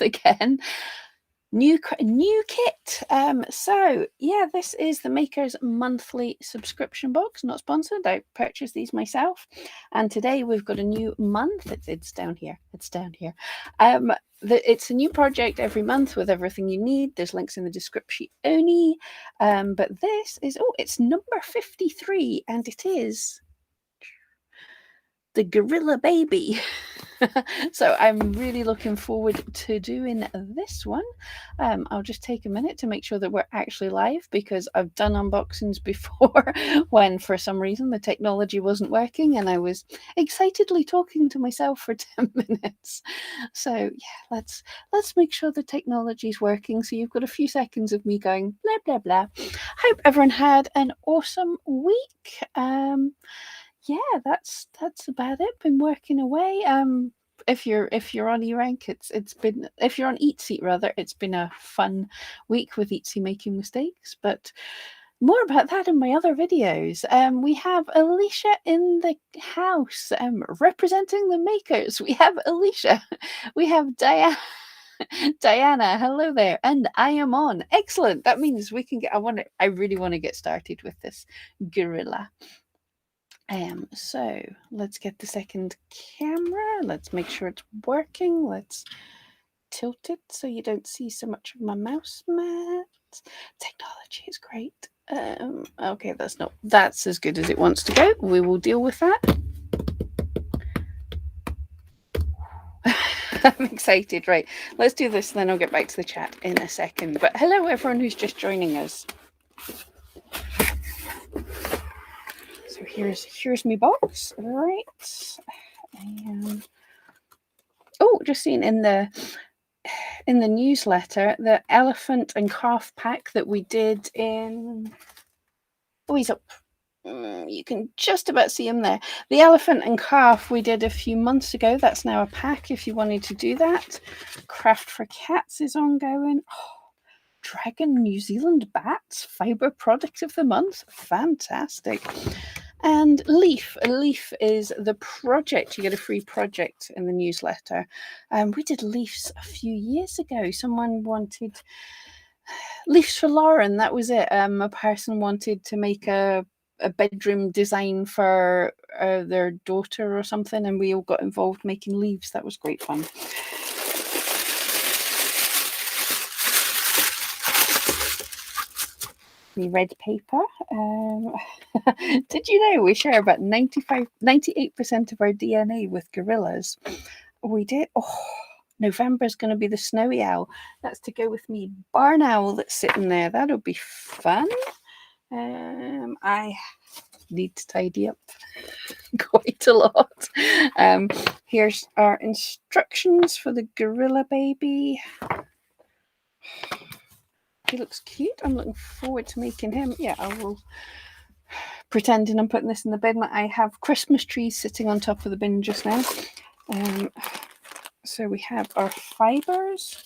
month again. New kit. So yeah, this is the Maker's monthly subscription box. Not sponsored. I purchased these myself, and today we've got a new month. It's down here. It's down here. It's a new project every month with everything you need. There's links in the description only. But this is it's number 53, and it is the Gorilla Baby. So I'm really looking forward to doing this one. I'll just take a minute to make sure that we're actually live, because I've done unboxings before when for some reason the technology wasn't working and I was excitedly talking to myself for 10 minutes. So yeah, let's make sure the technology is working. So you've got a few seconds of me going blah blah blah. Hope everyone had an awesome week. Yeah, that's about it. Been working away. If you're on eRank, it's been, if you're on EatSeat rather, it's been a fun week with EatSeat making mistakes. But more about that in my other videos. We have Alicia in the house, representing the makers. We have Alicia. We have Diana. Diana, hello there, and I am on. Excellent. That means we can get. I really want to get started with this gorilla. So let's get the second camera. Let's make sure it's working. Let's tilt it so you don't see so much of my mouse mat. Technology is great. Okay, that's as good as it wants to go. We will deal with that. I'm excited. Right, let's do this, then I'll get back to the chat in a second. But hello, everyone who's just joining us. So here's my box, right? Just seen in the newsletter, the elephant and calf pack that we did in. Oh, he's up. You can just about see him there. The elephant and calf we did a few months ago. That's now a pack if you wanted to do that. Craft for Cats is ongoing. Dragon New Zealand bats, fibre product of the month. Fantastic. And Leaf. Leaf is the project. You get a free project in the newsletter. We did Leafs a few years ago. Someone wanted Leafs for Lauren. That was it. A person wanted to make a bedroom design for their daughter or something, and we all got involved making leaves. That was great fun. The red paper. Did you know we share about 98% of our DNA with gorillas? We did. November's going to be the snowy owl. That's to go with me barn owl that's sitting there. That'll be fun. I need to tidy up quite a lot. Here's our instructions for the gorilla baby. He looks cute. I'm looking forward to making him. Yeah, I will. Pretending I'm putting this in the bin. I have Christmas trees sitting on top of the bin just now. So we have our fibers,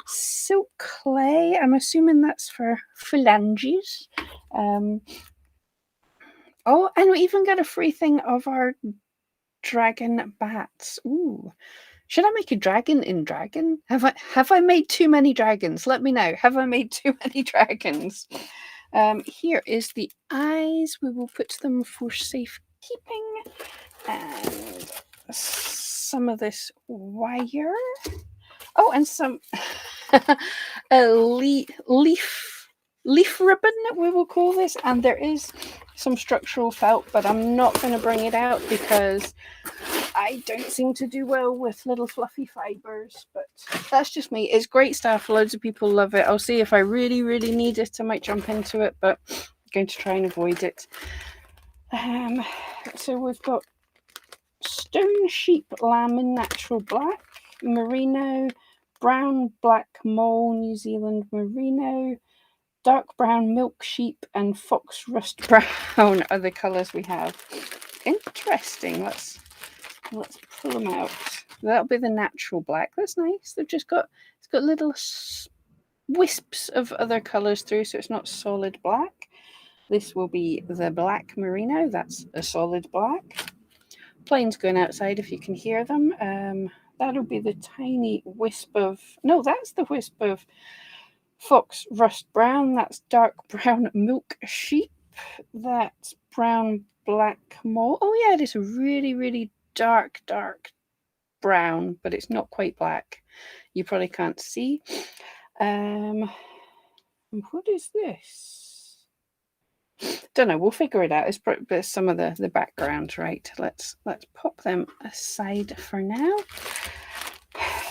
silk clay. I'm assuming that's for phalanges. And we even got a free thing of our dragon bats. Ooh. Should I make a dragon in dragon? Have I made too many dragons? Let me know. Have I made too many dragons? Here is the eyes. We will put them for safekeeping. And some of this wire. Oh, and some leaf ribbon, we will call this. And there is some structural felt, but I'm not going to bring it out because I don't seem to do well with little fluffy fibers, but that's just me. It's great stuff. Loads of people love it. I'll see if I really, really need it. I might jump into it, but I'm going to try and avoid it. So we've got stone sheep lamb in natural black, merino, brown black mole New Zealand merino, dark brown milk sheep, and fox rust brown are the colours we have. Interesting. Let's pull them out. That'll be the natural black. That's nice. It's got little wisps of other colours through, so it's not solid black. This will be the black merino. That's a solid black. Planes going outside if you can hear them. that'll be the tiny wisp of, no, that's the wisp of fox rust brown. That's dark brown milk sheep. That's brown black mole. Oh yeah, it is a really, really dark brown, but it's not quite black. You probably can't see. What is this? Don't know. We'll figure it out. It's probably some of the background, right? Let's pop them aside for now.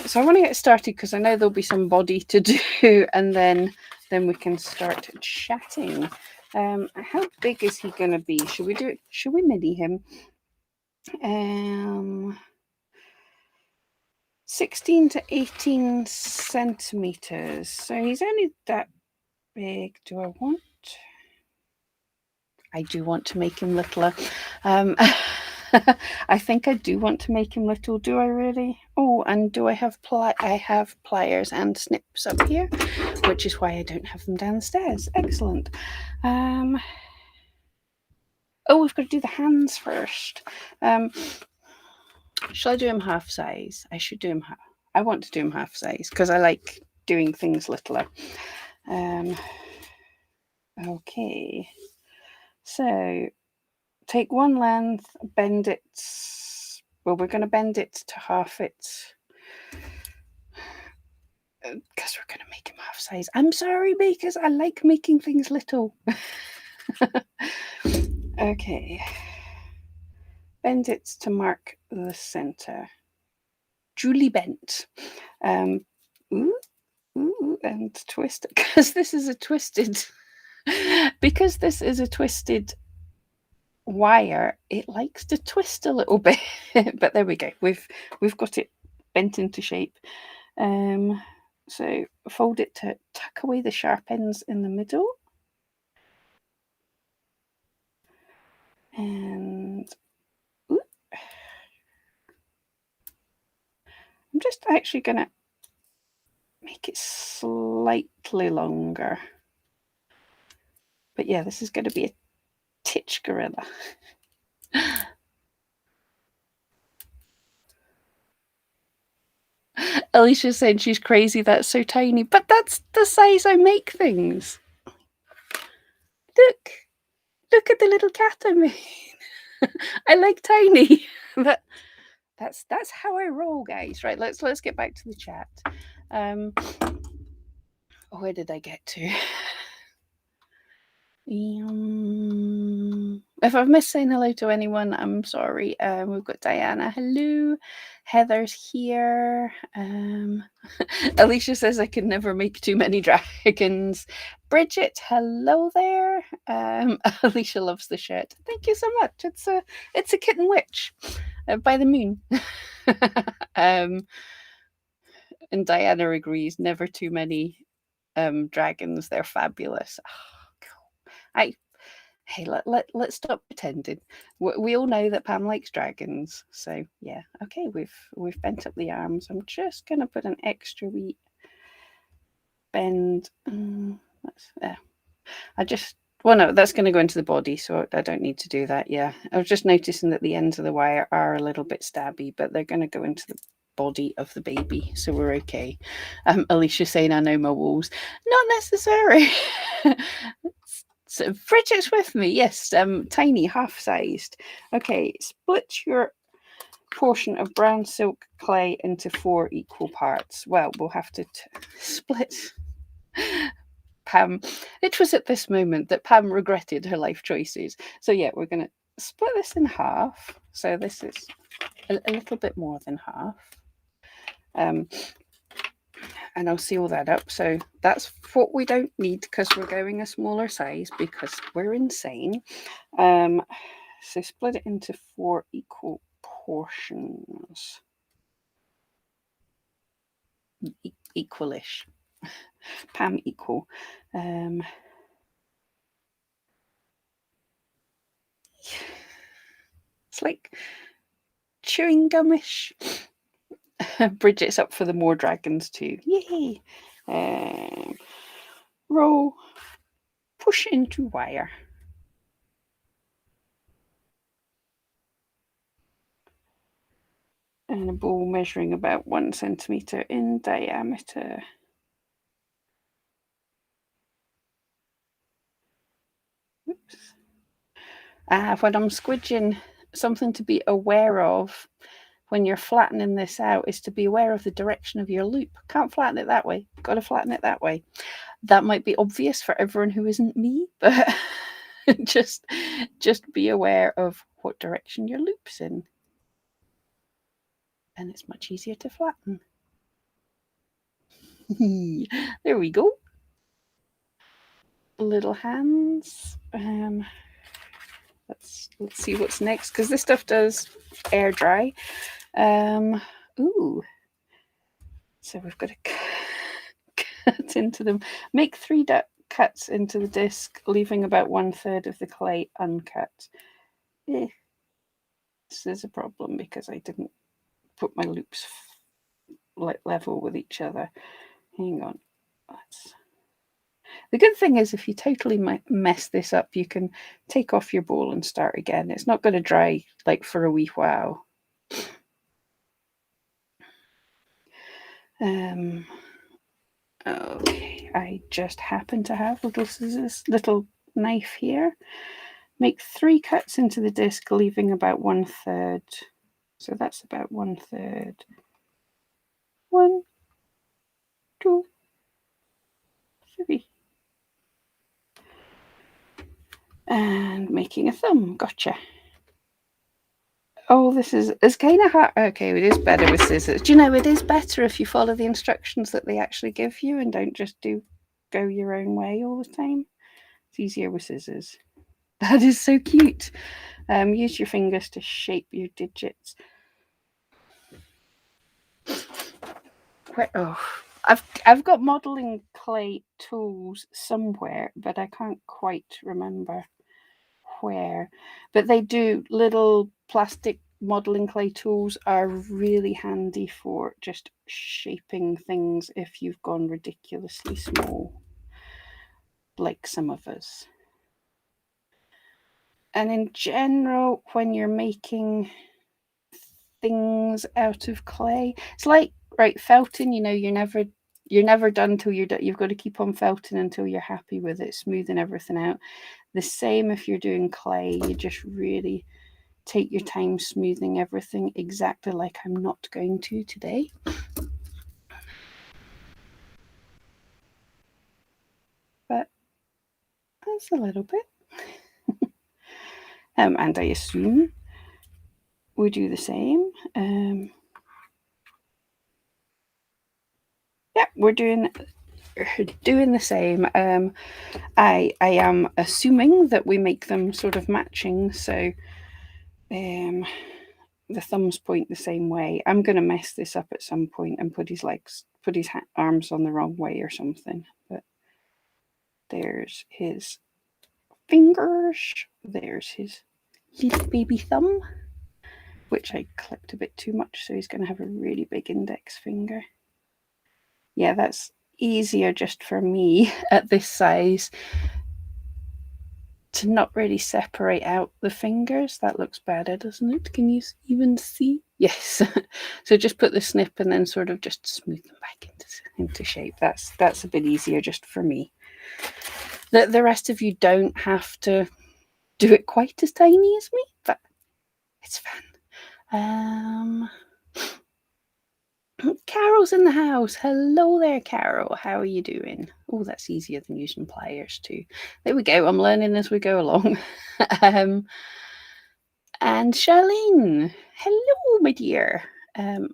So I want to get started because I know there'll be some body to do, and then we can start chatting. How big is he going to be? Should we do it? Should we mini him? 16 to 18 centimeters. So he's only that big. Do I want? I do want to make him littler. I think I do want to make him little. Do I really? Oh, and do I have I have pliers and snips up here, which is why I don't have them downstairs. Excellent. Oh, we've got to do the hands first. Shall I do him half size? I should do him half. I want to do him half size because I like doing things littler. Okay. So take one length, bend it. Well, we're going to bend it to half it because we're going to make him half size. I'm sorry, because I like making things little. Okay. Bend it to mark the center. Duly bent. Ooh, and twist it because this is a twisted. Because this is a twisted wire, it likes to twist a little bit. But there we go. We've got it bent into shape. So fold it to tuck away the sharp ends in the middle. And I'm just actually going to make it slightly longer. But yeah, this is going to be a titch gorilla. Alicia said she's crazy, that's so tiny. But that's the size I make things. Look at the little cat I made. I like tiny. But that's how I roll, guys. Right, let's get back to the chat. Where did I get to? If I've missed saying hello to anyone, I'm sorry. We've got Diana. Hello. Heather's here. Alicia says I could never make too many dragons. Bridget, hello there. Alicia loves the shirt. Thank you so much. It's a kitten witch by the moon. And Diana agrees. Never too many dragons. They're fabulous. Hey, let's stop pretending. We all know that Pam likes dragons, so yeah. Okay, we've bent up the arms. I'm just gonna put an extra wee bend. That's there. Well, no, that's going to go into the body, so I don't need to do that. Yeah, I was just noticing that the ends of the wire are a little bit stabby, but they're going to go into the body of the baby, so we're okay. Alicia saying I know my walls. Not necessary. So Bridget's with me. Yes, tiny, half-sized. Okay, split your portion of brown silk clay into 4 equal parts. Well, we'll have to split. Pam, it was at this moment that Pam regretted her life choices. So yeah, we're going to split this in half. So this is a little bit more than half. And I'll seal that up. So that's what we don't need because we're going a smaller size because we're insane. So split it into 4 equal portions. Equalish. Pam equal. It's like chewing gummish. Bridget's up for the more dragons too. Yay! Roll, push into wire. and a ball measuring about 1 centimetre in diameter. Oops. When I'm squidging, something to be aware of when you're flattening this out is to be aware of the direction of your loop. Can't flatten it that way, got to flatten it that way. That might be obvious for everyone who isn't me, but just be aware of what direction your loop's in. And it's much easier to flatten. There we go. Little hands. Let's see what's next, because this stuff does air dry. Ooh. So we've got to cut into them. Make 3 cuts into the disc, leaving about 1/3 of the clay uncut. This is a problem because I didn't put my loops level with each other. Hang on. The good thing is if you totally mess this up, you can take off your bowl and start again. It's not going to dry like for a wee while. Okay, I just happen to have little scissors, little knife here. Make 3 cuts into the disc, leaving about 1/3. So that's about 1/3. 1, 2, 3. And making a thumb. Gotcha. Oh, this is, it's kind of hard. Okay, it is better with scissors. Do you know, it is better if you follow the instructions that they actually give you and don't just go your own way all the time. It's easier with scissors. That is so cute. Use your fingers to shape your digits. I've got modeling clay tools somewhere, but I can't quite remember where. But they do, little plastic modeling clay tools are really handy for just shaping things if you've gone ridiculously small, like some of us. And in general, when you're making things out of clay, it's like, right, felting, you know, you're never done till you're done. You've got to keep on felting until you're happy with it, smoothing everything out. The same if you're doing clay, you just really take your time smoothing everything, exactly like I'm not going to today. But that's a little bit. And I assume we do the same. Yeah, we're doing the same. I am assuming that we make them sort of matching, so the thumbs point the same way. I'm going to mess this up at some point and put his arms on the wrong way or something. But there's his fingers. There's his little baby thumb, which I clipped a bit too much, so he's going to have a really big index finger. Yeah, that's easier just for me at this size to not really separate out the fingers. That looks better, doesn't it? Can you even see? Yes. So just put the snip and then sort of just smooth them back into shape. That's a bit easier just for me. The rest of you don't have to do it quite as tiny as me, but it's fun. Carol's in the house. Hello there, Carol. How are you doing? Oh, that's easier than using pliers too. There we go. I'm learning as we go along. And Charlene. Hello, my dear. How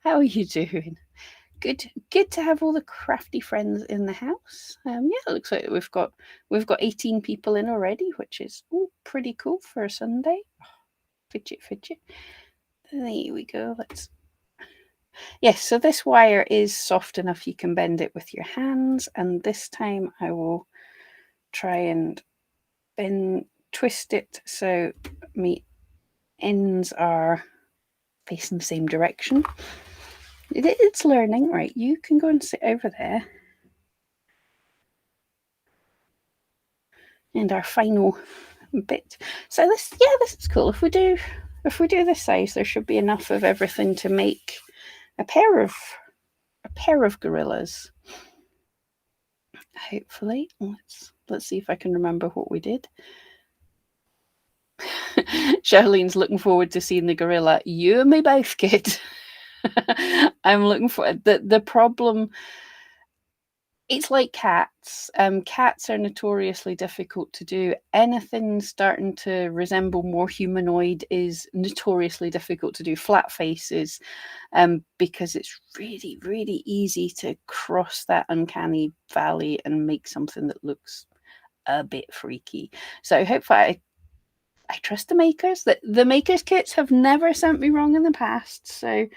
are you doing? Good to have all the crafty friends in the house. Yeah, it looks like we've got 18 people in already, which is pretty cool for a Sunday. Fidget. There we go. Yes, so this wire is soft enough you can bend it with your hands, and this time I will try and twist it so my ends are facing the same direction. It's learning. Right, you can go and sit over there. And our final bit. So this is cool. If we do if we do this size, there should be enough of everything to make a pair of gorillas. Hopefully, let's see if I can remember what we did. Charlene's looking forward to seeing the gorilla. You and me both, kid. I'm looking for the problem. It's like cats. Cats are notoriously difficult to do. Anything starting to resemble more humanoid is notoriously difficult to do. Flat faces, because it's really, really easy to cross that uncanny valley and make something that looks a bit freaky. So hopefully I trust the makers. The makers kits have never sent me wrong in the past, so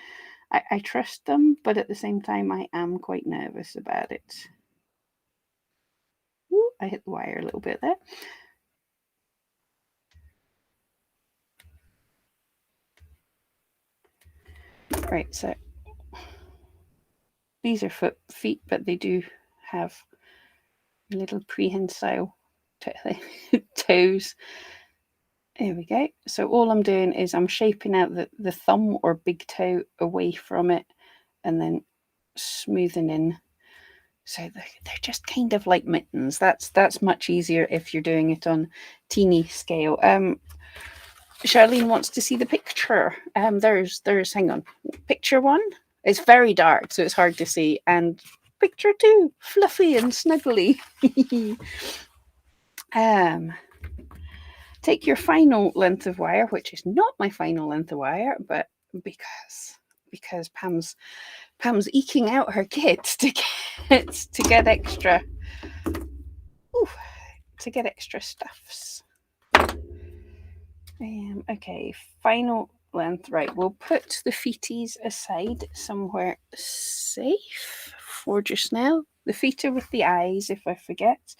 I trust them, but at the same time I am quite nervous about it. Ooh, I hit the wire a little bit there. Right, so these are feet, but they do have little prehensile toes. There we go. So all I'm doing is I'm shaping out the thumb or big toe away from it and then smoothing in. So they're just kind of like mittens. That's much easier if you're doing it on teeny scale. Charlene wants to see the picture. There's hang on. Picture 1. It's very dark, so it's hard to see. And picture 2, fluffy and snuggly. Take your final length of wire, which is not my final length of wire, but because Pam's eking out her kit to get extra stuffs. Okay, final length. Right, we'll put the feeties aside somewhere safe for just now. The feet are with the eyes, if I forget.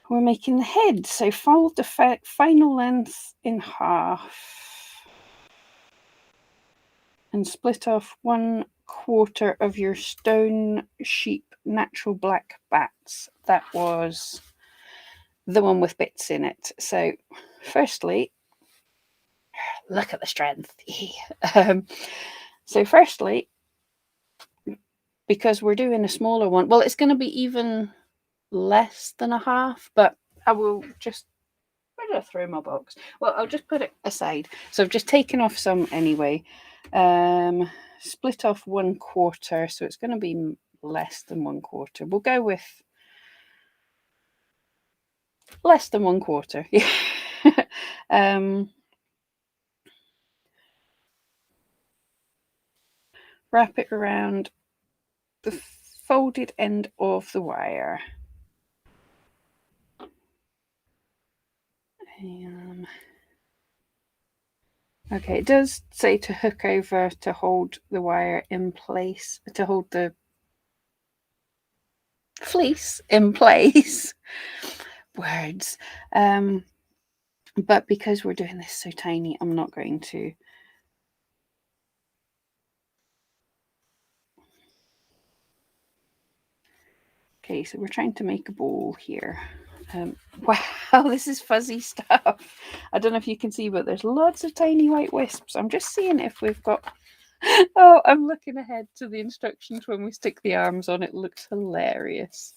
We're making the head, so fold the final length in half and split off 1/4 of your stone sheep natural black bats. That was the one with bits in it. So firstly, look at the strength. So firstly, because we're doing a smaller one, well, it's going to be even less than a half, but I will just, where did I throw my box? Well, I'll just put it aside. So I've just taken off some anyway. Split off 1/4, so it's going to be less than 1/4. We'll go with less than 1/4. Wrap it around the folded end of the wire. Okay, it does say to hook over to hold the wire in place, to hold the fleece in place. Words. But because we're doing this so tiny, I'm not going to. Okay, so we're trying to make a ball here. Wow, this is fuzzy stuff. I don't know if you can see, but there's lots of tiny white wisps. I'm just seeing if we've got... Oh, I'm looking ahead to the instructions when we stick the arms on. It looks hilarious.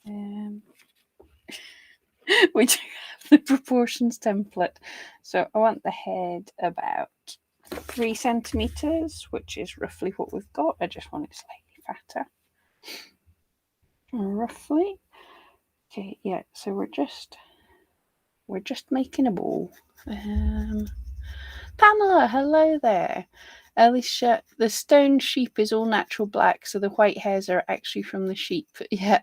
We do have the proportions template. So I want the head about 3 centimeters, which is roughly what we've got. I just want it slightly fatter. Roughly. Okay, yeah, so we're just making a ball. Pamela, hello there. Alicia, the stone sheep is all natural black, so the white hairs are actually from the sheep. Yeah.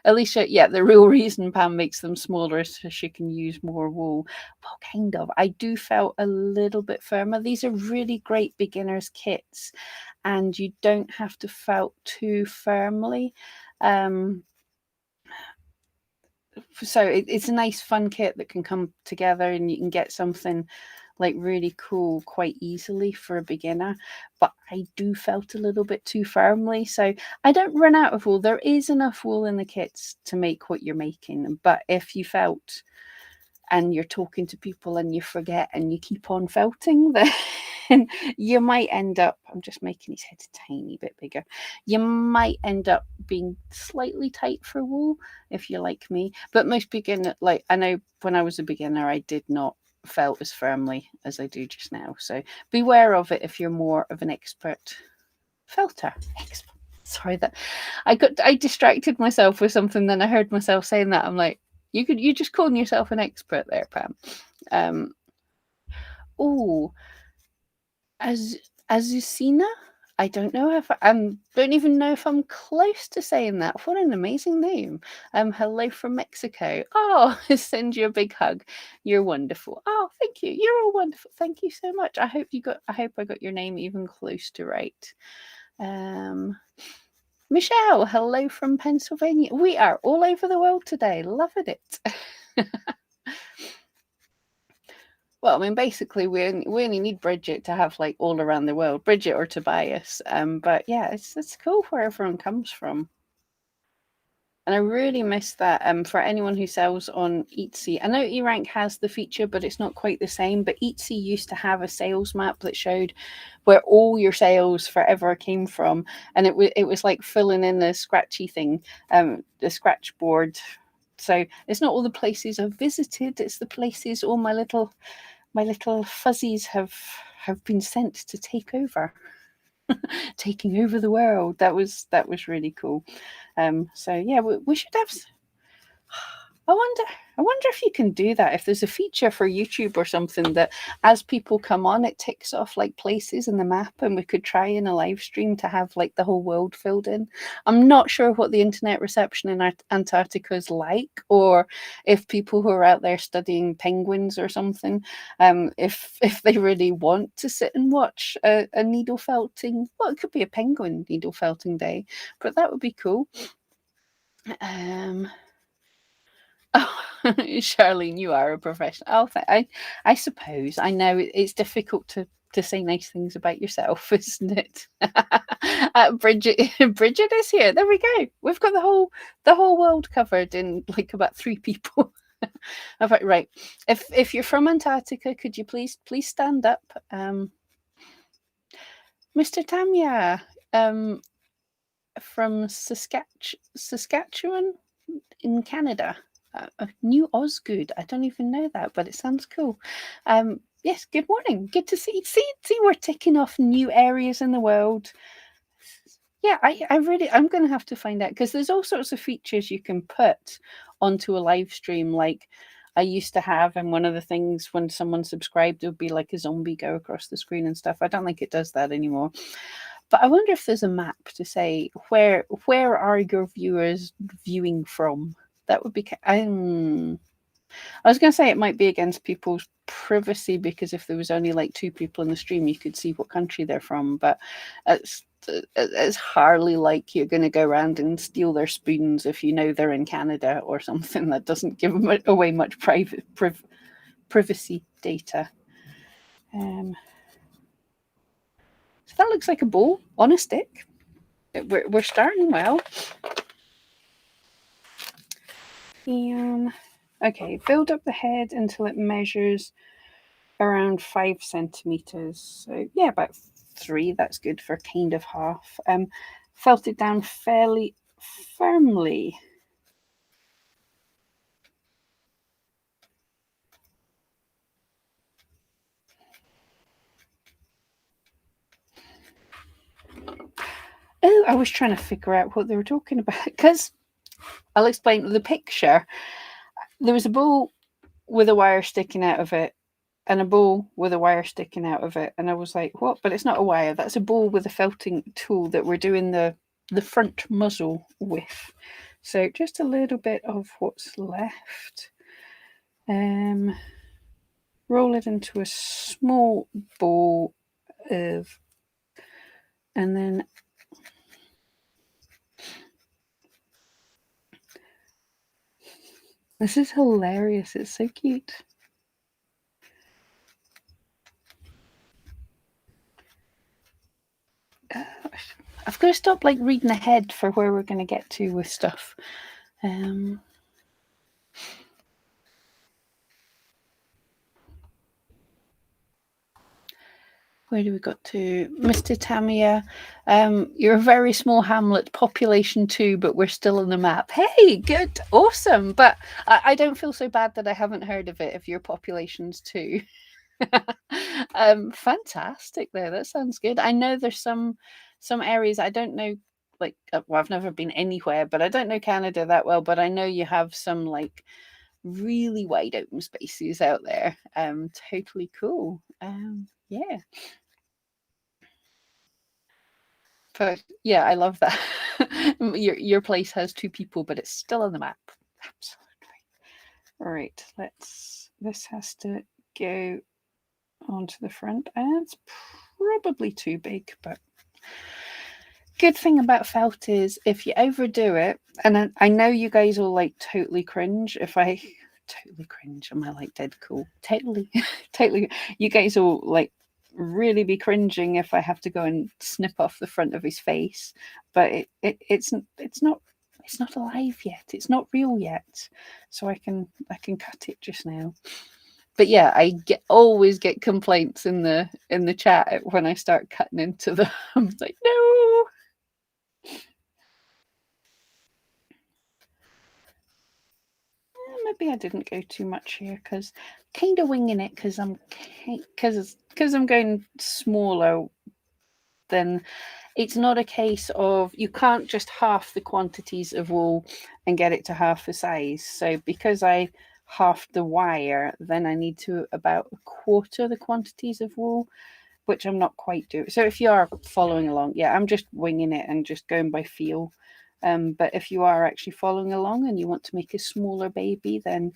Alicia, yeah, the real reason Pam makes them smaller is so she can use more wool. Well, kind of. I do felt a little bit firmer. These are really great beginners kits, and you don't have to felt too firmly. So it's a nice fun kit that can come together and you can get something like really cool quite easily for a beginner, but I do felt a little bit too firmly. So I don't run out of wool. There is enough wool in the kits to make what you're making. But if you felt and you're talking to people and you forget and you keep on felting, then you might end up, I'm just making his head a tiny bit bigger, you might end up being slightly tight for wool if you're like me. But most beginner, like I know when I was a beginner, I did not felt as firmly as I do just now. So beware of it if you're more of an expert felter. Sorry that I distracted myself with something, then I heard myself saying that. I'm like, you just calling yourself an expert there, Pam. Oh, as Azucena. I don't know if I don't even know if I'm close to saying that. What an amazing name. Hello from Mexico. Oh, send you a big hug. You're wonderful. Oh, thank you. You're all wonderful. Thank you so much. I hope I got your name even close to right. Michelle, hello from Pennsylvania. We are all over the world today. Loving it. Well, I mean, basically, we only need Bridget to have like all around the world, Bridget or Tobias. But yeah, it's cool where everyone comes from. And I really miss that. For anyone who sells on Etsy, I know eRank has the feature, but it's not quite the same. But Etsy used to have a sales map that showed where all your sales forever came from, and it was like filling in a scratchy thing, the scratch board. So it's not all the places I've visited; it's the places all my little fuzzies have been sent to take over. Taking over the world. That was really cool. So yeah, we should have. I wonder if you can do that. If there's a feature for YouTube or something that, as people come on, it ticks off like places in the map, and we could try in a live stream to have like the whole world filled in. I'm not sure what the internet reception in Antarctica is like, or if people who are out there studying penguins or something, if they really want to sit and watch a needle felting. Well, it could be a penguin needle felting day, but that would be cool. Oh, Charlene, you are a professional. Oh, I suppose. I know it's difficult to say nice things about yourself, isn't it? Bridget, Bridget is here. There we go. We've got the whole world covered in like about 3 people. Right. If you're from Antarctica, could you please stand up, Mr. Tamya, from Saskatchewan in Canada. New Osgood. I don't even know that, but it sounds cool. Yes, good morning. Good to see. See, we're ticking off new areas in the world. Yeah, I'm going to have to find out, because there's all sorts of features you can put onto a live stream. Like I used to have, and one of the things when someone subscribed, it would be like a zombie go across the screen and stuff. I don't think it does that anymore. But I wonder if there's a map to say where are your viewers viewing from. That would be. I was going to say it might be against people's privacy, because if there was only like 2 people in the stream, you could see what country they're from. But it's hardly like you're going to go around and steal their spoons if you know they're in Canada or something. That doesn't give away much privacy data. So that looks like a bowl on a stick. We're starting well. And okay, build up the head until it measures around 5 centimeters. So yeah, about 3. That's good for kind of half. Felt it down fairly firmly. Oh, I was trying to figure out what they were talking about, because I'll explain the picture. There was a bowl with a wire sticking out of it, and a bowl with a wire sticking out of it, and I was like, what? But it's not a wire. That's a bowl with a felting tool that we're doing the front muzzle with. So just a little bit of what's left. Roll it into a small ball of, and then this is hilarious. It's so cute. I've got to stop like reading ahead for where we're going to get to with stuff. Where do we got to? Mr. Tamia, you're a very small hamlet, population 2, but we're still on the map. Hey, good, awesome. But I don't feel so bad that I haven't heard of it if your population's 2. Fantastic though, that sounds good. I know there's some areas I don't know, like well, I've never been anywhere, but I don't know Canada that well, but I know you have some like really wide open spaces out there. Totally cool. Yeah. But yeah, I love that. Your place has 2 people, but it's still on the map. Absolutely. All right, this has to go onto the front. And it's probably too big, but good thing about felt is if you overdo it, and I know you guys will like totally cringe if I totally cringe. Am I like dead cool? Totally, totally. You guys will like really be cringing if I have to go and snip off the front of his face. But it's not alive yet. It's not real yet. So I can cut it just now. But yeah, I always get complaints in the chat when I start cutting into them. I'm like, no. Maybe I didn't go too much here because kind of winging it because I'm going smaller. Then it's not a case of you can't just half the quantities of wool and get it to half the size. So because I halved the wire, then I need to about a quarter the quantities of wool, which I'm not quite doing. So if you are following along, yeah, I'm just winging it and just going by feel. But if you are actually following along and you want to make a smaller baby, then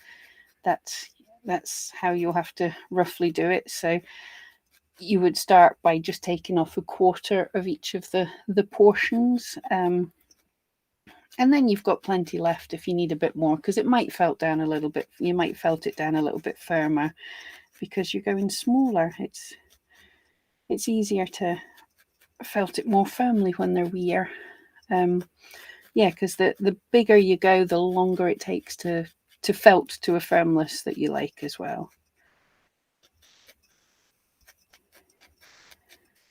that's how you'll have to roughly do it. So you would start by just taking off a quarter of each of the portions. And then you've got plenty left if you need a bit more, because it might felt down a little bit. You might felt it down a little bit firmer because you're going smaller. It's easier to felt it more firmly when they're weir. Yeah, because the bigger you go, the longer it takes to felt to a firmness that you like as well.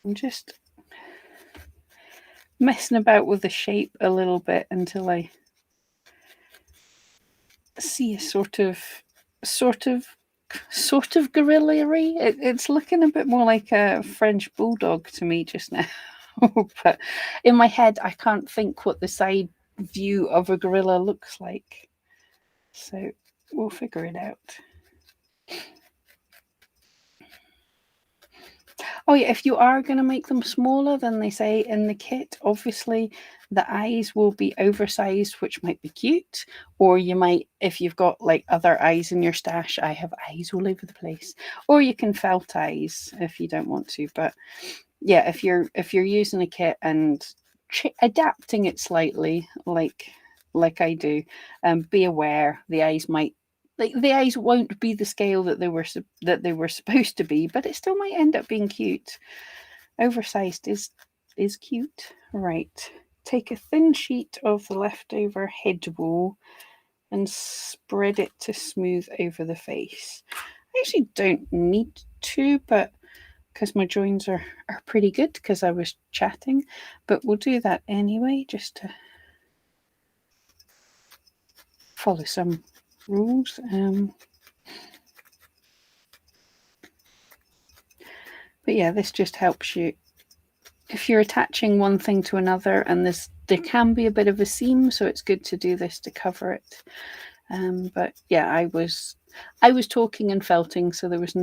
I'm just messing about with the shape a little bit until I see a sort of gorilla-y. It's looking a bit more like a French bulldog to me just now. But in my head, I can't think what the side view of a gorilla looks like. So we'll figure it out. Oh yeah, if you are going to make them smaller than they say in the kit, obviously the eyes will be oversized, which might be cute. Or you might, if you've got like other eyes in your stash, I have eyes all over the place. Or you can felt eyes if you don't want to. But yeah, if you're using a kit and adapting it slightly, like I do, be aware the eyes might. Like the eyes won't be the scale that they were supposed to be, but it still might end up being cute. Oversized is cute. Right. Take a thin sheet of the leftover head wool and spread it to smooth over the face. I actually don't need to, but because my joins are pretty good because I was chatting, but we'll do that anyway just to follow some rules. But yeah, this just helps you if you're attaching one thing to another, and there can be a bit of a seam, so it's good to do this to cover it. But yeah, I was talking and felting, so there was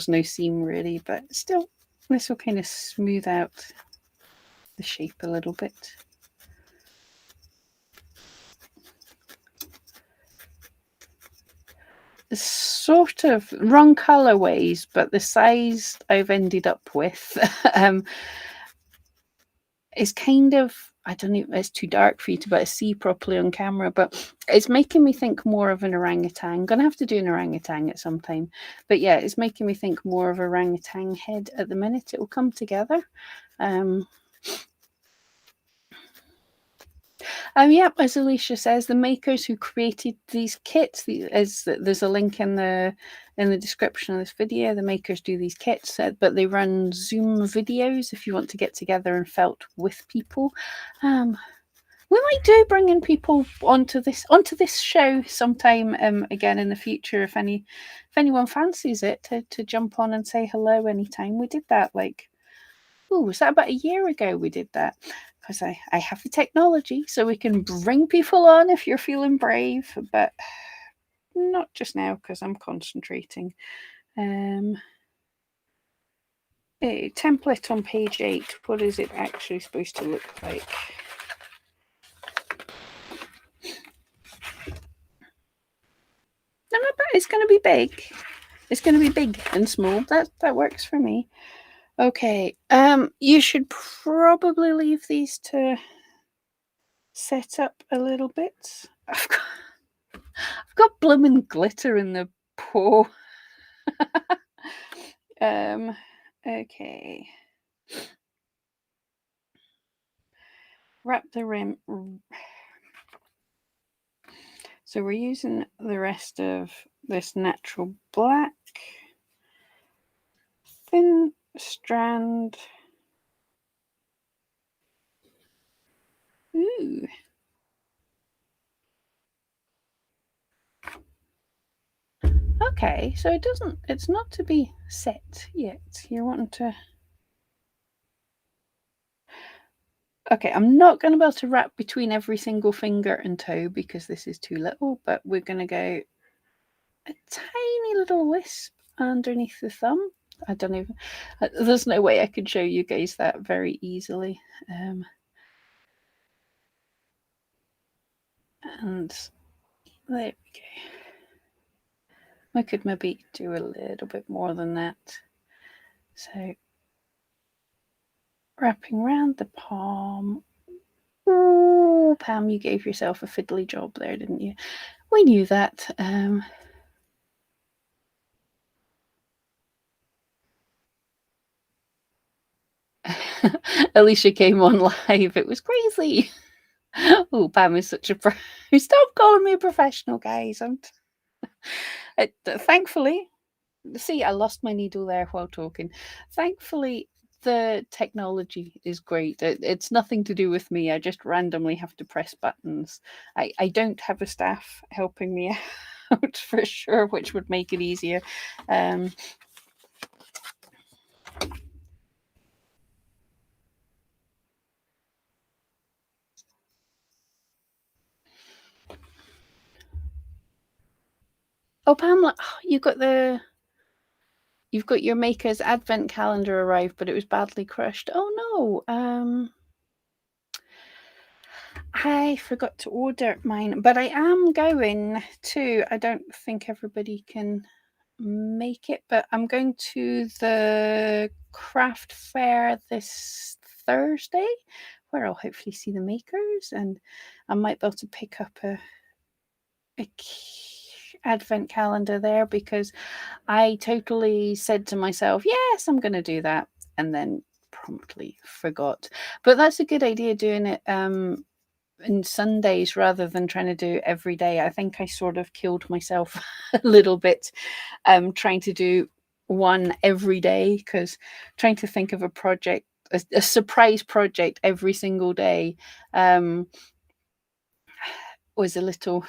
no seam really, but still this will kind of smooth out the shape a little bit. Sort of wrong colorways, but the size I've ended up with is kind of I don't even, it's too dark for you to be able to see properly on camera, but it's making me think more of an orangutan. I'm going to have to do an orangutan at some time. But yeah, it's making me think more of orangutan head at the minute. It will come together. Yep, as Alicia says, the makers who created these kits, there's a link in the description of this video. The makers do these kits, but they run Zoom videos if you want to get together and felt with people. We might do bring in people onto this show sometime again in the future if anyone fancies it to jump on and say hello anytime. We did that was that about a year ago we did that, because I have the technology so we can bring people on if you're feeling brave, but not just now because I'm concentrating. A template on page 8, what is it actually supposed to look like? No, it's going to be big. It's going to be big and small. That works for me. Okay. You should probably leave these to set up a little bit. I've got blooming glitter in the paw. Okay. Wrap the rim. So we're using the rest of this natural black. Thin strand. Ooh. Okay, so it's not to be set yet. You're wanting to... Okay, I'm not going to be able to wrap between every single finger and toe because this is too little, but we're going to go a tiny little wisp underneath the thumb. I don't even... There's no way I could show you guys that very easily. And there we go. I could maybe do a little bit more than that. So wrapping around the palm. Oh, Pam, you gave yourself a fiddly job there, didn't you? We knew that. Alicia came on live. It was crazy. Oh, Pam is such a pro. Stop calling me a professional, guys. Thankfully, see, I lost my needle there while talking. Thankfully, the technology is great. It's nothing to do with me. I just randomly have to press buttons. I don't have a staff helping me out for sure, which would make it easier. Oh, Pamela, you've got your maker's advent calendar arrived, but it was badly crushed. Oh no. I forgot to order mine, but I am going to. I don't think everybody can make it, but I'm going to the craft fair this Thursday, where I'll hopefully see the makers, and I might be able to pick up a advent calendar there, because I totally said to myself, yes, I'm going to do that, and then promptly forgot. But that's a good idea, doing it in Sundays rather than trying to do every day. I think I sort of killed myself a little bit trying to do one every day, because trying to think of a project, a surprise project every single day was a little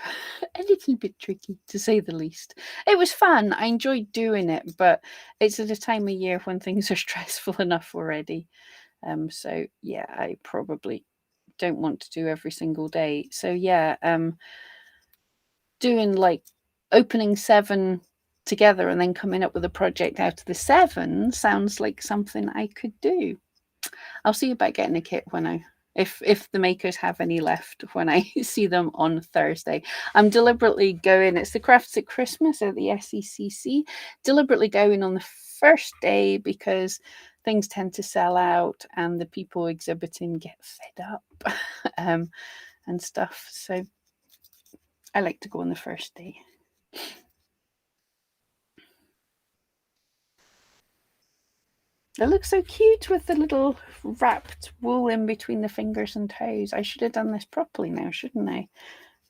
bit tricky, to say the least. It was fun. I enjoyed doing it, but it's at a time of year when things are stressful enough already. So yeah, I probably don't want to do every single day. So yeah, doing like opening 7 together and then coming up with a project out of the 7 sounds like something I could do. I'll see about getting a kit when if the makers have any left when I see them on Thursday. I'm deliberately going, it's the Crafts at Christmas at the SECC, deliberately going on the first day because things tend to sell out, and the people exhibiting get fed up and stuff. So I like to go on the first day. It looks so cute with the little wrapped wool in between the fingers and toes. I should have done this properly now, shouldn't I?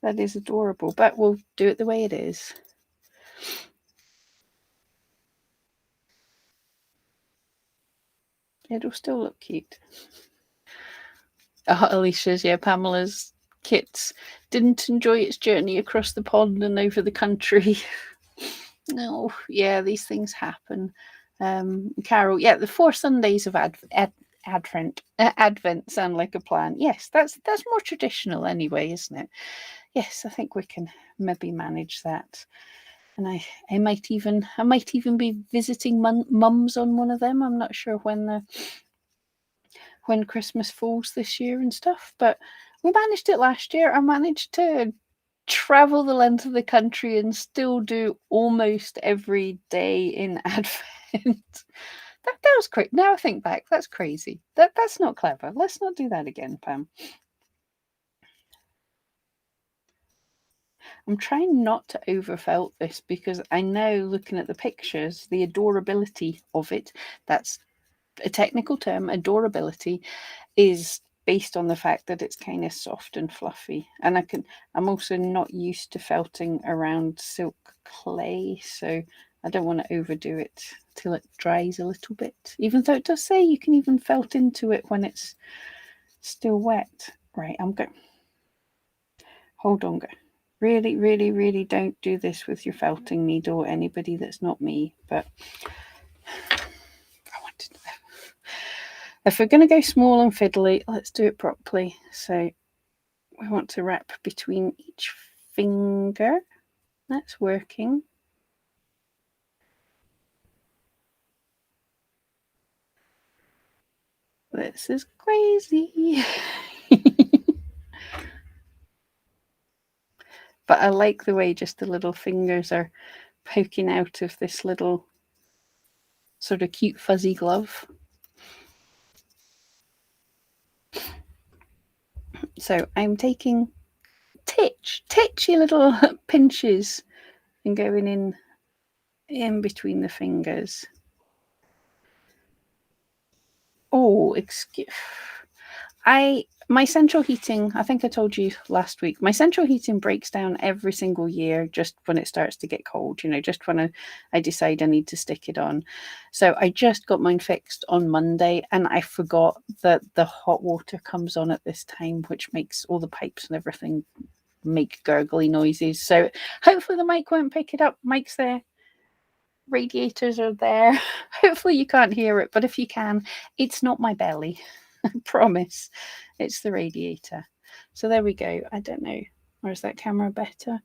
That is adorable, but we'll do it the way it is. It'll still look cute. Alicia's, yeah, Pamela's kit didn't enjoy its journey across the pond and over the country. No, yeah, these things happen. Carol, yeah, the 4 Sundays of Advent sound like a plan. Yes, that's more traditional anyway, isn't it? Yes, I think we can maybe manage that. And I might even be visiting mums on one of them. I'm not sure when Christmas falls this year and stuff, but we managed it last year. I managed to travel the length of the country and still do almost every day in Advent. That was great. Now I think back, that's crazy. That's not clever. Let's not do that again, Pam. I'm trying not to overfelt this because I know, looking at the pictures, the adorability of it, that's a technical term, adorability, is based on the fact that it's kind of soft and fluffy. And I'm also not used to felting around silk clay, so I don't want to overdo it till it dries a little bit, even though it does say you can even felt into it when it's still wet. Right, I'm going. Hold on, go. Really, really, really don't do this with your felting needle, anybody that's not me, but I wanted to. If we're going to go small and fiddly, let's do it properly. So we want to wrap between each finger. That's working. This is crazy. But I like the way just the little fingers are poking out of this little sort of cute fuzzy glove. So I'm taking titchy little pinches and going in between the fingers. Oh, excuse. My central heating, I think I told you last week, my central heating breaks down every single year just when it starts to get cold, just when I decide I need to stick it on. So I just got mine fixed on Monday, and I forgot that the hot water comes on at this time, which makes all the pipes and everything make gurgly noises. So hopefully the mic won't pick it up. Mic's there. Radiators are there. Hopefully you can't hear it, but if you can, it's not my belly. I promise. It's the radiator. So there we go. I don't know. Or is that camera better?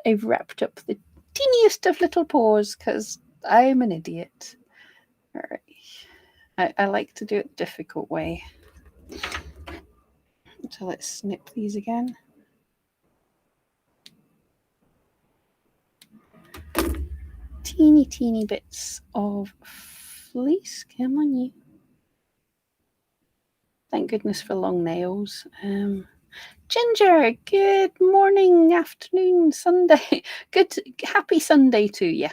I've wrapped up the teeniest of little paws because I'm an idiot. All right. I like to do it the difficult way. So let's snip these again. Teeny bits of fleece. Come on, you. Thank goodness for long nails. Ginger, good morning, afternoon, Sunday. Happy Sunday to you.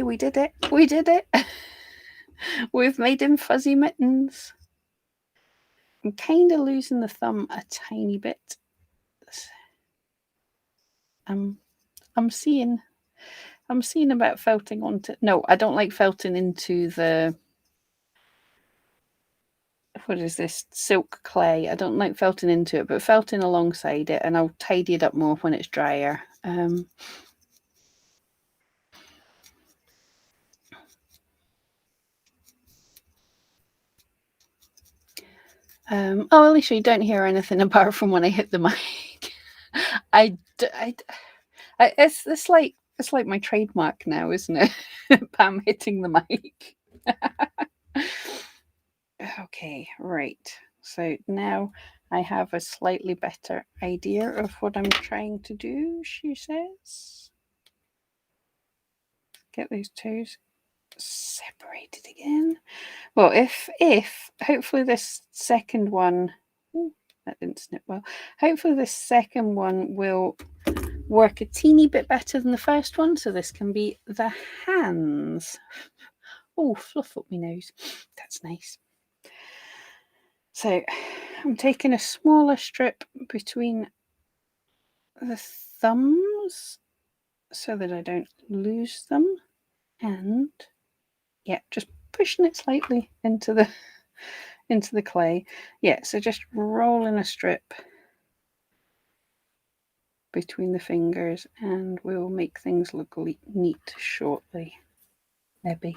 We did it. We did it. We've made him fuzzy mittens. I'm kind of losing the thumb a tiny bit. I'm seeing about felting onto. No, I don't like felting into the. What is this? Silk clay. I don't like felting into it, but felting alongside it, and I'll tidy it up more when it's drier. Oh, Alicia, you don't hear anything apart from when I hit the mic. It's like my trademark now, isn't it? Pam hitting the mic. Okay, right. So now I have a slightly better idea of what I'm trying to do, she says. Get those toes separated again. Well, if hopefully this second one, that didn't snip well. Hopefully this second one will work a teeny bit better than the first one. So this can be the hands. Oh, fluff up my nose. That's nice. So I'm taking a smaller strip between the thumbs so that I don't lose them, and yeah, just pushing it slightly into the clay. Yeah, so just rolling a strip between the fingers and we'll make things look neat shortly. Maybe.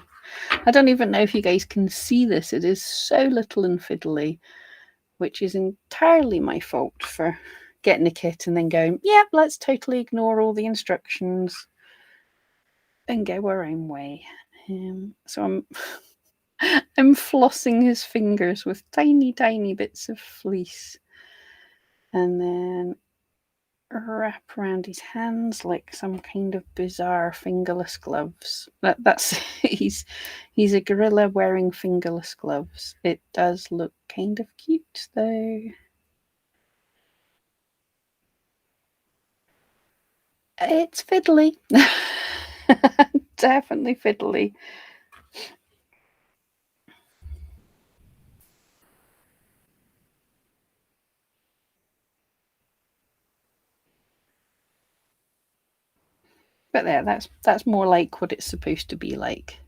I don't even know if you guys can see this. It is so little and fiddly, which is entirely my fault for getting a kit and then going, yeah, let's totally ignore all the instructions and go our own way. So I'm flossing his fingers with tiny, tiny bits of fleece, and then wrap around his hands like some kind of bizarre fingerless gloves. That's he's a gorilla wearing fingerless gloves. It does look kind of cute though. It's fiddly. Definitely fiddly. But there, that's more like what it's supposed to be like.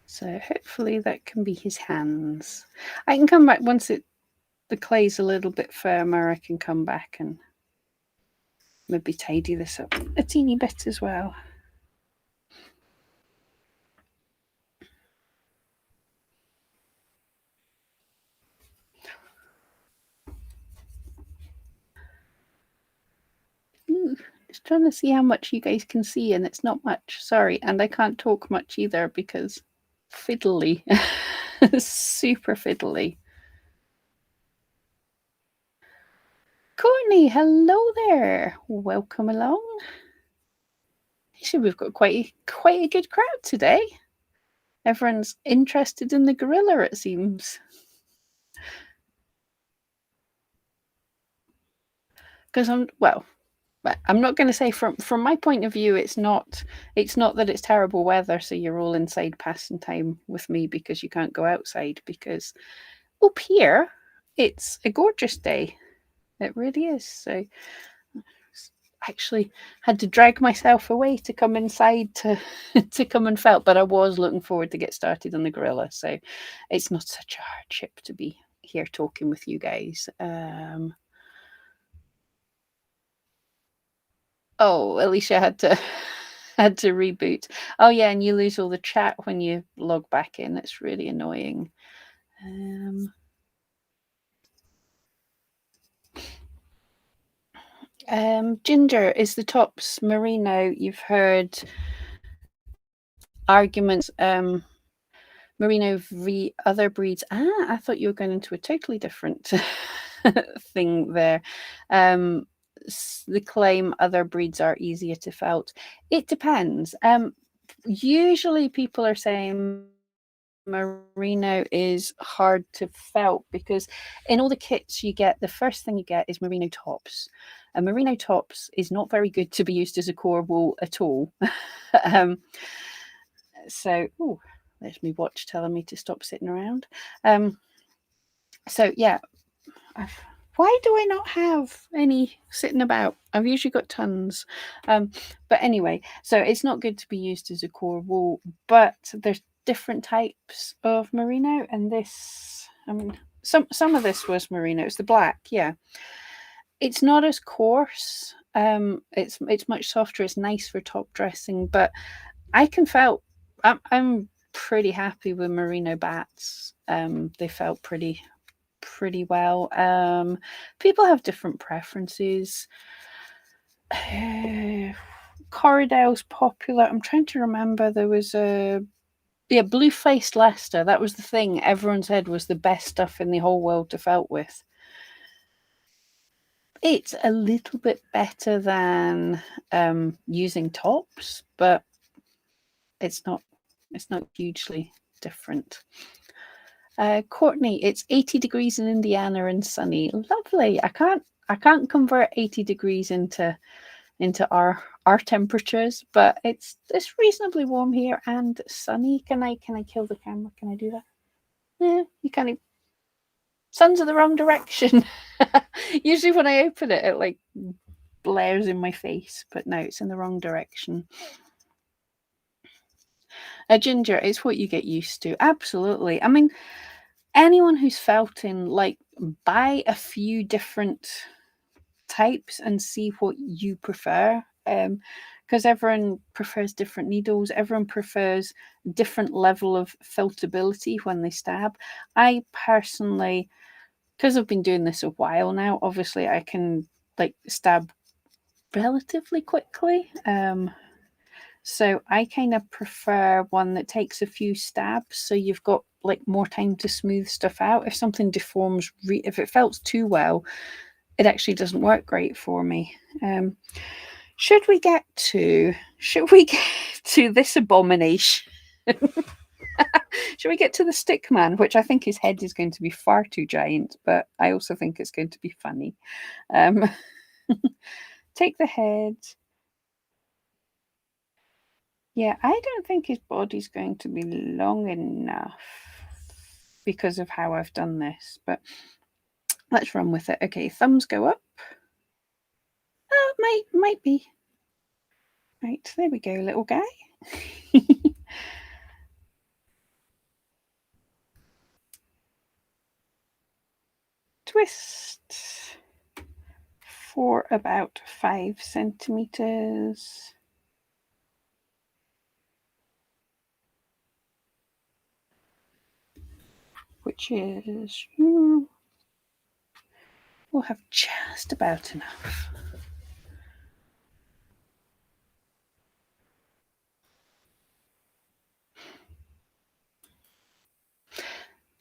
So hopefully that can be his hands. I can come back once the clay's a little bit firmer. I can come back and maybe tidy this up a teeny bit as well. Ooh, just trying to see how much you guys can see, and it's not much. Sorry, and I can't talk much either because fiddly, super fiddly. Courtney, hello there. Welcome along. Actually, we've got quite a good crowd today. Everyone's interested in the gorilla, it seems. Because I'm not going to say from my point of view, it's not that it's terrible weather, so you're all inside passing time with me because you can't go outside. Because up here, it's a gorgeous day. It really is. So actually had to drag myself away to come inside to to come and felt, but I was looking forward to get started on the gorilla, so it's not such a hardship to be here talking with you guys. Oh, Alicia had to had to reboot. Oh yeah, and you lose all the chat when you log back in. It's really annoying. Ginger, is the tops merino? You've heard arguments. Merino v other breeds. I thought you were going into a totally different thing there. The claim other breeds are easier to felt. It depends. Usually people are saying merino is hard to felt because in all the kits you get, the first thing you get is merino tops. And merino tops is not very good to be used as a core wool at all. So, there's me watch telling me to stop sitting around. So yeah, why do I not have any sitting about? I've usually got tons. But anyway, so it's not good to be used as a core wool, but there's different types of merino, and this, some of this was merino. It's the black, yeah. It's not as coarse. It's much softer. It's nice for top dressing, but I can felt. I'm pretty happy with merino bats. They felt pretty pretty well. People have different preferences. Corriedale's popular. I'm trying to remember. There was blue-faced Leicester. That was the thing everyone said was the best stuff in the whole world to felt with. It's a little bit better than using tops, but it's not hugely different. Courtney, it's 80 degrees in Indiana and sunny. Lovely. I can't convert 80 degrees into our temperatures, but it's reasonably warm here and sunny. Can I kill the camera? Can I do that? Yeah, you can't. Sun's in the wrong direction. Usually when I open it, it like blares in my face, but no, it's in the wrong direction. A ginger, it's what you get used to. Absolutely. I mean, anyone who's felting, like, buy a few different types and see what you prefer. Because everyone prefers different needles. Everyone prefers different level of feltability when they stab. I personally, because I've been doing this a while now, obviously I can like stab relatively quickly. So I kind of prefer one that takes a few stabs, so you've got like more time to smooth stuff out. If something deforms, if it felts too well, it actually doesn't work great for me. Should we get to this abomination? Should we get to the stick man, which I think his head is going to be far too giant, but I also think it's going to be funny. Take the head. Yeah, I don't think his body's going to be long enough because of how I've done this, but let's run with it. Okay, thumbs go up. Oh, might be. Right, there we go, little guy. Twist for about 5 centimeters. Which is, we'll have just about enough.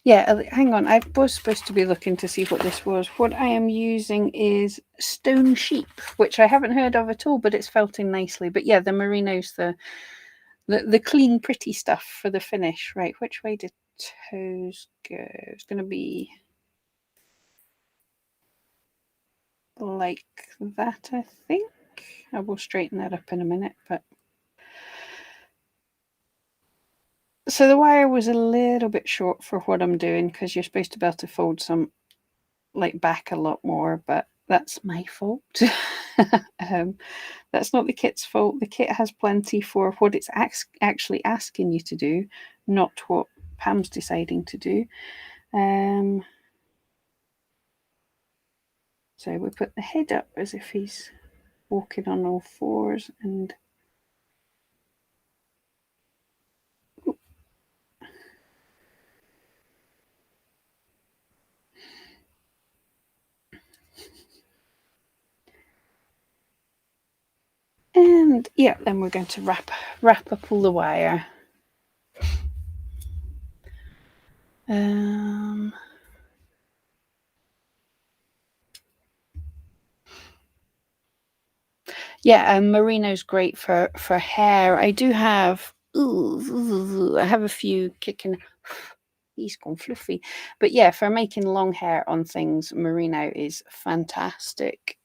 Yeah, hang on. I was supposed to be looking to see what this was. What I am using is Stone Sheep, which I haven't heard of at all, but it's felting nicely. But yeah, the merino's the clean, pretty stuff for the finish. Right, which way did toes go? It's going to be like that, I think. I will straighten that up in a minute, but so the wire was a little bit short for what I'm doing because you're supposed to be able to fold some like back a lot more, but that's my fault. That's not the kit's fault. The kit has plenty for what it's actually asking you to do, not what Pam's deciding to do. So we put the head up as if he's walking on all fours and yeah, then we're going to wrap up all the wire. Yeah, merino's great for hair. I do have I have a few kicking. He's gone fluffy, but yeah, for making long hair on things, merino is fantastic.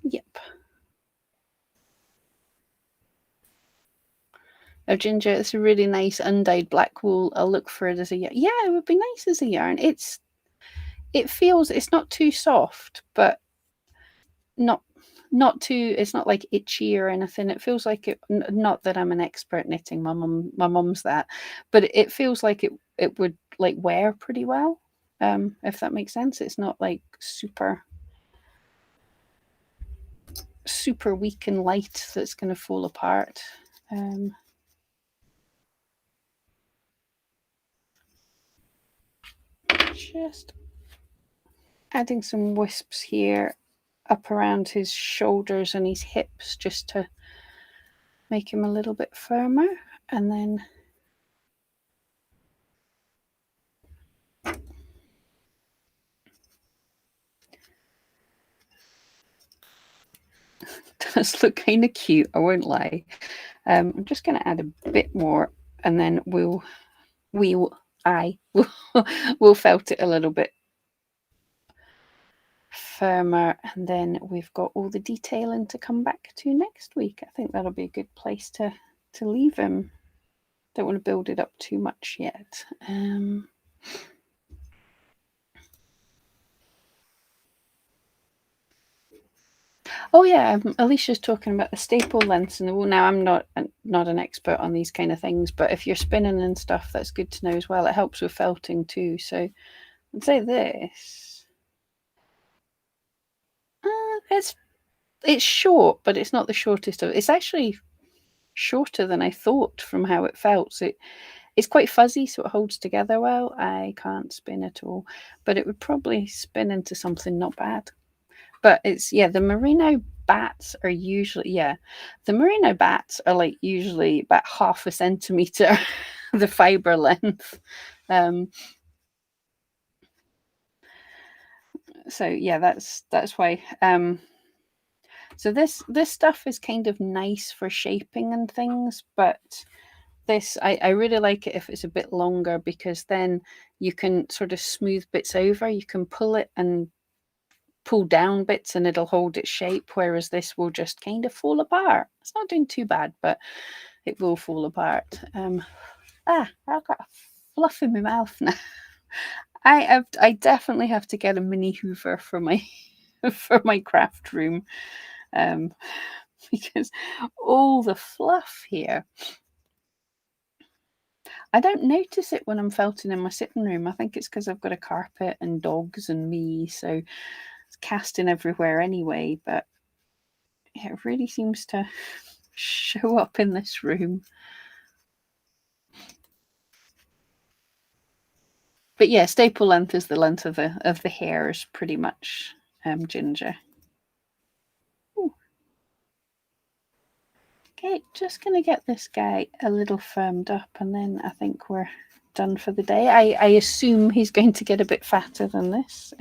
Yep. Oh, ginger, it's a really nice undyed black wool. I'll look for it as a yarn. Yeah, it would be nice as a yarn. It feels, it's not too soft, but not too, it's not like itchy or anything. It feels like it, not that I'm an expert knitting, my mum's that, but it feels like it would like wear pretty well, if that makes sense. It's not like super weak and light that's going to fall apart. just adding some wisps here up around his shoulders and his hips just to make him a little bit firmer, and then does look kind of cute, I won't lie. I'm just going to add a bit more, and then we'll felt it a little bit firmer, and then we've got all the detailing to come back to next week. I think that'll be a good place to leave him. Don't want to build it up too much yet. Oh yeah, Alicia's talking about the staple lengths and the wool. Now I'm not an expert on these kind of things, but if you're spinning and stuff, that's good to know as well. It helps with felting too. So I'd say this. It's short, but it's not the shortest of. It's actually shorter than I thought from how it felt. So it's quite fuzzy, so it holds together well. I can't spin at all, but it would probably spin into something not bad. But it's the merino bats are usually the merino bats are like usually about half a centimeter the fiber length. So yeah, that's why. So this stuff is kind of nice for shaping and things, but this I really like it if it's a bit longer, because then you can sort of smooth bits over. You can pull it and pull down bits and it'll hold its shape, whereas this will just kind of fall apart. It's not doing too bad, but it will fall apart. I've got a fluff in my mouth now. I definitely have to get a mini Hoover for my for my craft room, because all the fluff here. I don't notice it when I'm felting in my sitting room. I think it's because I've got a carpet and dogs and me, so it's casting everywhere anyway. But it really seems to show up in this room. But yeah, staple length is the length of the hairs, pretty much, Ginger. Ooh. Okay, just going to get this guy a little firmed up, and then I think we're done for the day. I assume he's going to get a bit fatter than this.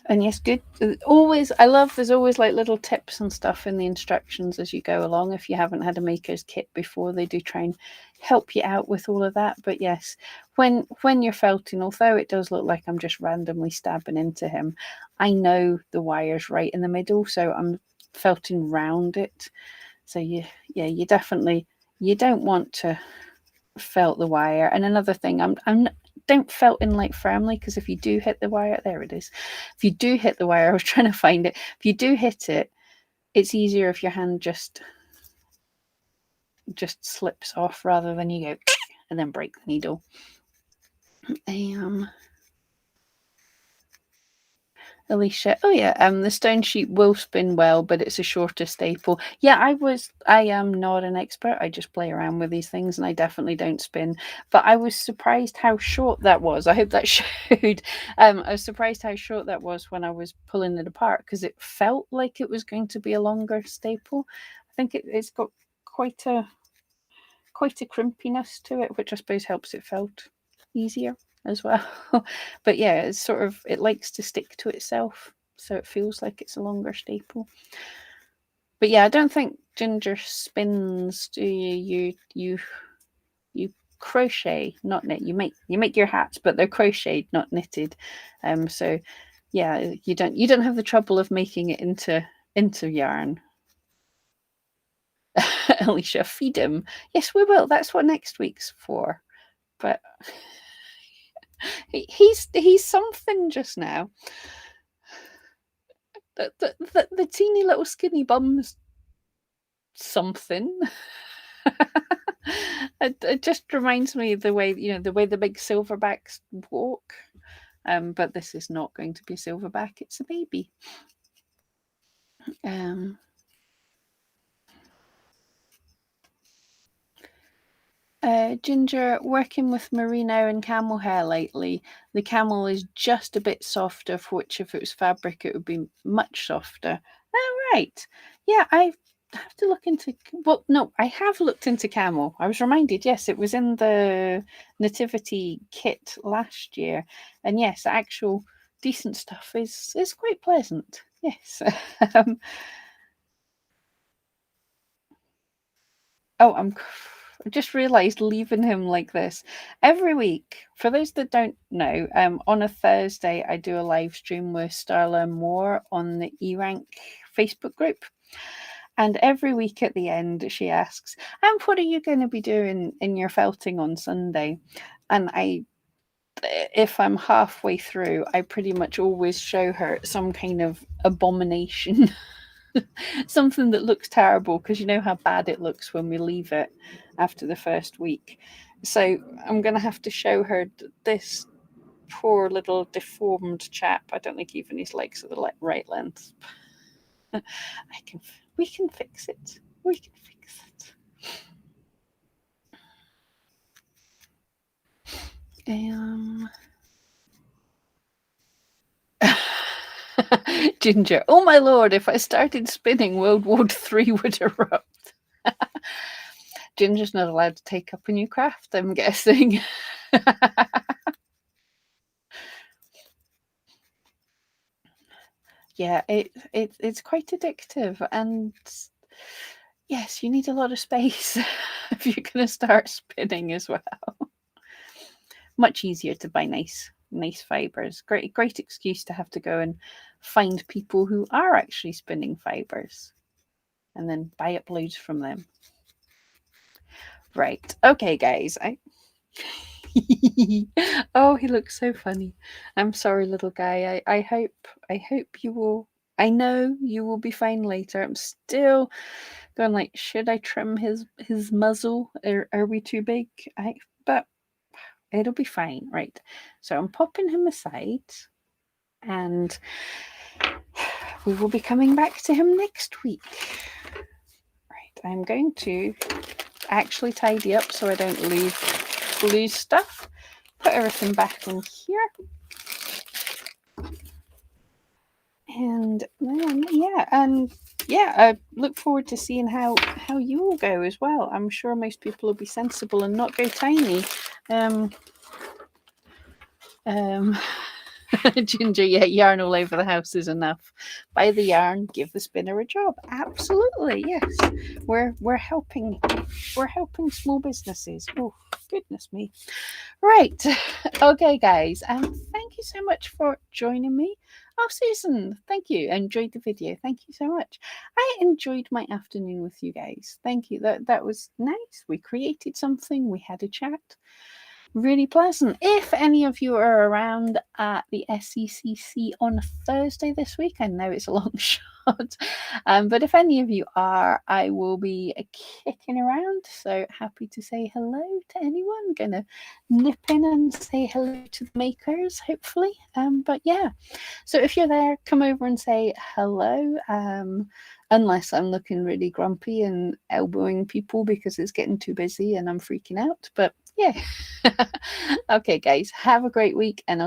And yes, good. Always, I love. There's always like little tips and stuff in the instructions as you go along. If you haven't had a maker's kit before, they do try and help you out with all of that. But yes, when you're felting, although it does look like I'm just randomly stabbing into him, I know the wire's right in the middle, so I'm felting round it. So you definitely, you don't want to felt the wire. And another thing, I'm don't felt in like firmly, because if you do hit the wire, there it is. If you do hit the wire, I was trying to find it. If you do hit it, it's easier if your hand just slips off rather than you go and then break the needle. Alicia, oh yeah, the stone sheet will spin well, but it's a shorter staple. Yeah, I am not an expert. I just play around with these things, and I definitely don't spin. But I was surprised how short that was. I hope that showed. I was surprised how short that was when I was pulling it apart, because it felt like it was going to be a longer staple. I think it's got quite a crimpiness to it, which I suppose helps it felt easier as well. But yeah, it's sort of, it likes to stick to itself, so it feels like it's a longer staple. But yeah, I don't think Ginger spins, do you? You crochet, not knit. You make your hats, but they're crocheted, not knitted. So yeah, you don't have the trouble of making it into yarn. Alicia, feed him. Yes, we will. That's what next week's for. But he's something just now. The teeny little skinny bum's something. It just reminds me of the way the big silverbacks walk. But this is not going to be a silverback. It's a baby. Ginger, working with merino and camel hair lately. The camel is just a bit softer, for which if it was fabric, it would be much softer. Oh, right. Yeah, I have to look into. Well, no, I have looked into camel. I was reminded, yes, it was in the nativity kit last year, and yes, the actual decent stuff is quite pleasant. Yes. um, Oh, I just realized leaving him like this every week. For those that don't know, on a Thursday I do a live stream with Starla Moore on the E-Rank Facebook group. And every week at the end, she asks, "And what are you going to be doing in your felting on Sunday?" And if I'm halfway through, I pretty much always show her some kind of abomination. Something that looks terrible, because you know how bad it looks when we leave it after the first week. So I'm going to have to show her this poor little deformed chap. I don't think even his legs are the right length. I can, we can fix it. We can fix it. Ginger, oh my lord, if I started spinning, World War III would erupt. Ginger's not allowed to take up a new craft, I'm guessing. Yeah, it's quite addictive, and yes, you need a lot of space if you're going to start spinning as well. Much easier to buy nice fibers. Great excuse to have to go and find people who are actually spinning fibers and then buy up loads from them. Right. Okay, guys. Oh, he looks so funny. I'm sorry, little guy. I hope you will. I know you will be fine later. I'm still going like, should I trim his muzzle? Are we too big? But it'll be fine, right? So I'm popping him aside, and we will be coming back to him next week. Right. I'm going to actually tidy up so I don't lose stuff. Put everything back in here. And then I look forward to seeing how you will go as well. I'm sure most people will be sensible and not go tiny. Ginger, yeah, yarn all over the house is enough. Buy the yarn, give the spinner a job. Absolutely, yes. We're helping small businesses. Oh, goodness me. Right. Okay, guys. Thank you so much for joining me. Oh, Susan, thank you. I enjoyed the video. Thank you so much. I enjoyed my afternoon with you guys. Thank you. That was nice. We created something. We had a chat. Really pleasant. If any of you are around at the SECC on Thursday this week, I know it's a long shot, but if any of you are, I will be kicking around. So happy to say hello to anyone. Gonna nip in and say hello to the makers, hopefully. But yeah, so if you're there, come over and say hello. Unless I'm looking really grumpy and elbowing people because it's getting too busy and I'm freaking out. But yeah. Okay, guys, have a great week, and I'll